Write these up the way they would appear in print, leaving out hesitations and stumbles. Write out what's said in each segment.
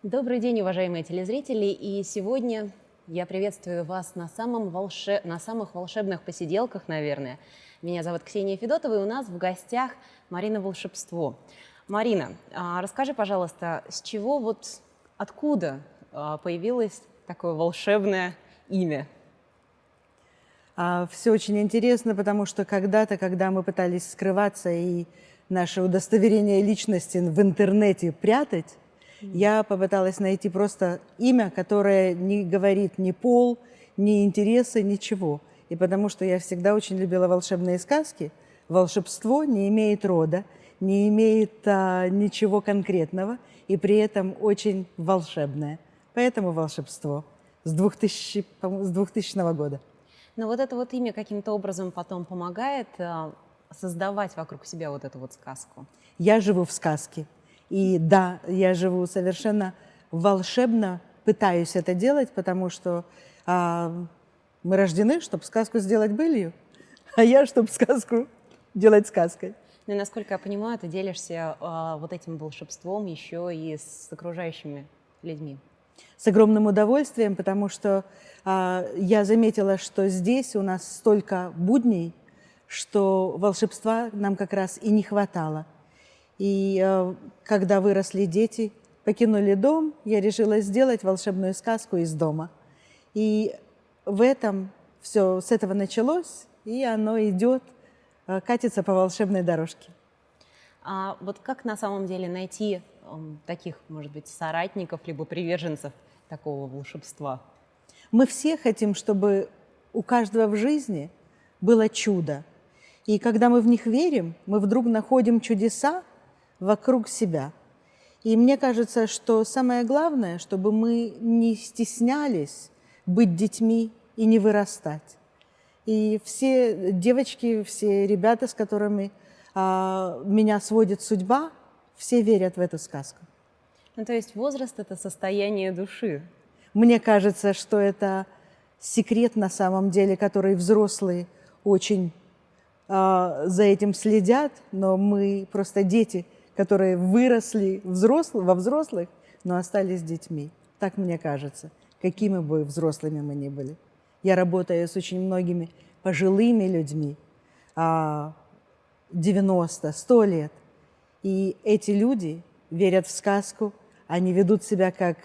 Добрый день, уважаемые телезрители! И сегодня я приветствую вас на самых волшебных посиделках, наверное. Меня зовут Ксения Федотова, и у нас в гостях Марина Волшебство. Марина, расскажи, пожалуйста, откуда появилось такое волшебное имя? Все очень интересно, потому что когда-то, когда мы пытались скрываться и наше удостоверение личности в интернете прятать, я попыталась найти просто имя, которое не говорит ни пол, ни интересы, ничего. И потому что я всегда очень любила волшебные сказки, волшебство не имеет рода, не имеет ничего конкретного и при этом очень волшебное. Поэтому волшебство с 2000 года. Но вот это вот имя каким-то образом потом помогает создавать вокруг себя вот эту вот сказку. Я живу в сказке. И да, я живу совершенно волшебно, пытаюсь это делать, потому что мы рождены, чтобы сказку сделать былью, а я, чтобы сказку делать сказкой. Ну и, насколько я понимаю, ты делишься вот этим волшебством еще и с окружающими людьми. С огромным удовольствием, потому что я заметила, что здесь у нас столько будней, что волшебства нам как раз и не хватало. И когда выросли дети, покинули дом, я решила сделать волшебную сказку из дома. И в этом все с этого началось, и оно идет, катится по волшебной дорожке. А вот как на самом деле найти таких, может быть, соратников, либо приверженцев такого волшебства? Мы все хотим, чтобы у каждого в жизни было чудо. И когда мы в них верим, мы вдруг находим чудеса вокруг себя. И мне кажется, что самое главное, чтобы мы не стеснялись быть детьми и не вырастать. И все девочки, все ребята, с которыми меня сводит судьба, все верят в эту сказку. Ну, то есть возраст – это состояние души. Мне кажется, что это секрет на самом деле, который взрослые очень за этим следят, но мы просто дети, которые выросли во взрослых, но остались детьми. Так мне кажется, какими бы взрослыми мы ни были. Я работаю с очень многими пожилыми людьми, 90, 100 лет. И эти люди верят в сказку, они ведут себя как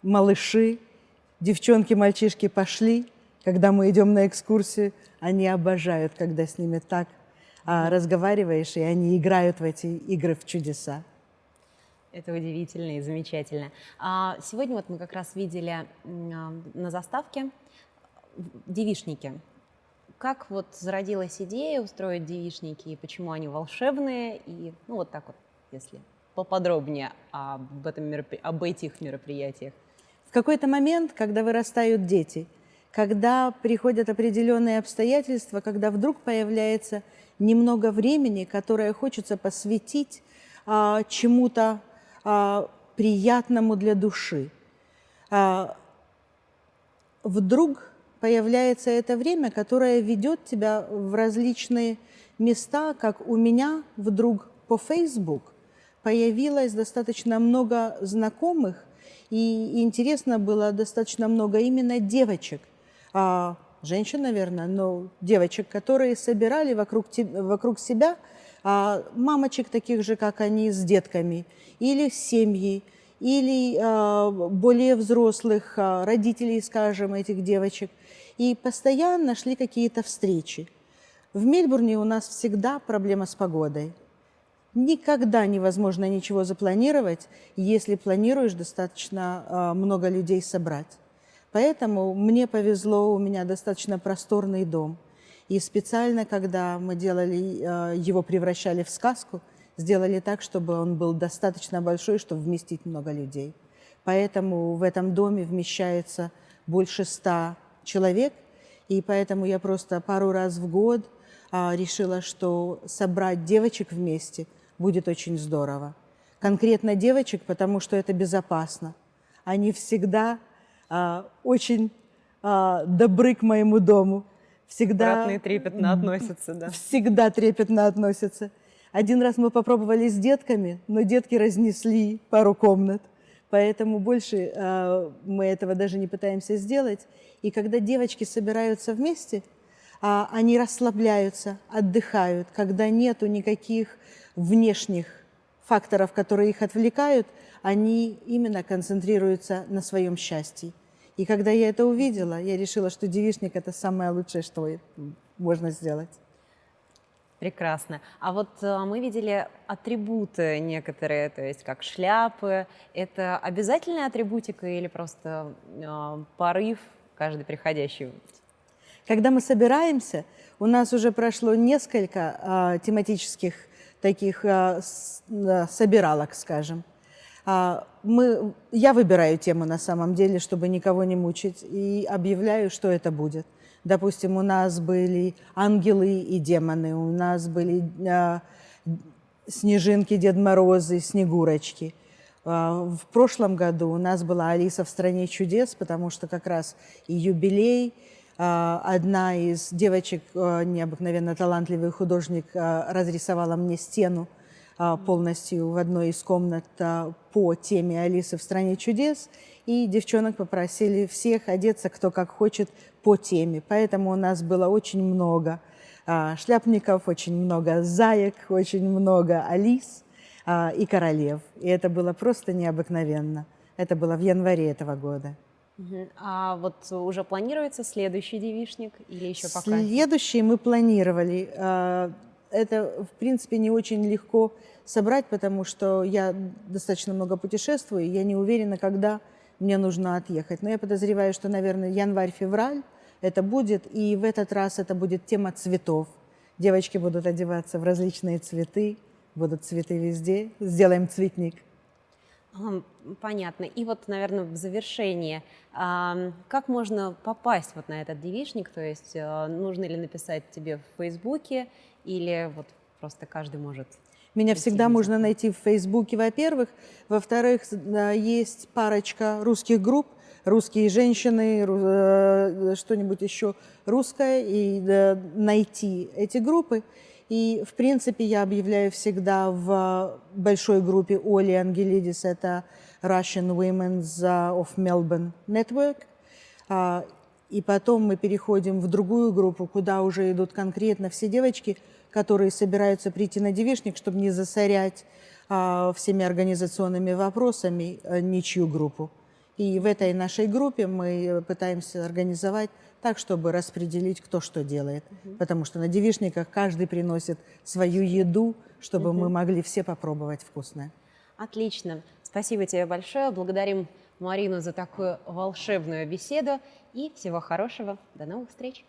малыши. Девчонки, мальчишки пошли, когда мы идем на экскурсию, они обожают, когда с ними так разговариваешь, и они играют в эти игры в чудеса. Это удивительно и замечательно. Сегодня вот мы как раз видели на заставке девичники. Как вот зародилась идея устроить девичники, и почему они волшебные, и ну вот так вот, если поподробнее об этих мероприятиях. В какой-то момент, когда вырастают дети, когда приходят определенные обстоятельства, когда вдруг появляется немного времени, которое хочется посвятить чему-то приятному для души. Вдруг появляется это время, которое ведет тебя в различные места, как у меня вдруг по Facebook появилось достаточно много знакомых, и интересно было достаточно много именно девочек, женщин, наверное, но девочек, которые собирали вокруг себя мамочек таких же, как они, с детками, или семьи, или более взрослых родителей, скажем, этих девочек. И постоянно шли какие-то встречи. В Мельбурне у нас всегда проблема с погодой. Никогда невозможно ничего запланировать, если планируешь достаточно много людей собрать. Поэтому мне повезло, у меня достаточно просторный дом. И специально, когда мы его превращали в сказку, сделали так, чтобы он был достаточно большой, чтобы вместить много людей. Поэтому в этом доме вмещается больше 100 человек, и поэтому я просто пару раз в год решила, что собрать девочек вместе будет очень здорово. Конкретно девочек, потому что это безопасно. Они всегда очень добры к моему дому. Аккуратно и трепетно относятся, да. Всегда трепетно относятся. Один раз мы попробовали с детками, но детки разнесли пару комнат. поэтому больше мы этого даже не пытаемся сделать. И когда девочки собираются вместе, они расслабляются, отдыхают, когда нету никаких внешних факторов, которые их отвлекают, они именно концентрируются на своем счастье. И когда я это увидела, я решила, что девичник – это самое лучшее, что можно сделать. Прекрасно. А вот мы видели атрибуты некоторые, то есть как шляпы. Это обязательная атрибутика или просто порыв каждый приходящий? Когда мы собираемся, у нас уже прошло несколько тематических таких собиралок, скажем. Я выбираю тему на самом деле, чтобы никого не мучить, и объявляю, что это будет. Допустим, у нас были ангелы и демоны, у нас были снежинки, Дед Морозы, Снегурочки. В прошлом году у нас была Алиса в стране чудес, потому что как раз и юбилей. Одна из девочек, необыкновенно талантливый художник, разрисовала мне стену полностью в одной из комнат по теме Алисы в стране чудес. И девчонок попросили всех одеться, кто как хочет, по теме. Поэтому у нас было очень много шляпников, очень много заек, очень много Алис и королев. И это было просто необыкновенно. Это было в январе этого года. А вот уже планируется следующий девичник или еще пока? Следующий мы планировали. Это, в принципе, не очень легко собрать, потому что я достаточно много путешествую, и я не уверена, когда мне нужно отъехать. Но я подозреваю, что, наверное, январь-февраль это будет, и в этот раз это будет тема цветов. Девочки будут одеваться в различные цветы, будут цветы везде. Сделаем цветник. Понятно. И вот, наверное, в завершение, как можно попасть вот на этот девичник? То есть нужно ли написать тебе в Фейсбуке или вот просто каждый может? Меня всегда можно найти в Фейсбуке, во-первых. Во-вторых, есть парочка русских групп, русские женщины, что-нибудь еще русское, и найти эти группы. И, в принципе, я объявляю всегда в большой группе Оли Ангелидис, это Russian Women's of Melbourne Network. И потом мы переходим в другую группу, куда уже идут конкретно все девочки, которые собираются прийти на девичник, чтобы не засорять всеми организационными вопросами ничью группу. И в этой нашей группе мы пытаемся организовать так, чтобы распределить, кто что делает. Потому что на девичниках каждый приносит свою еду, чтобы мы могли все попробовать вкусное. Отлично. Спасибо тебе большое. Благодарим Марину за такую волшебную беседу. И всего хорошего. До новых встреч.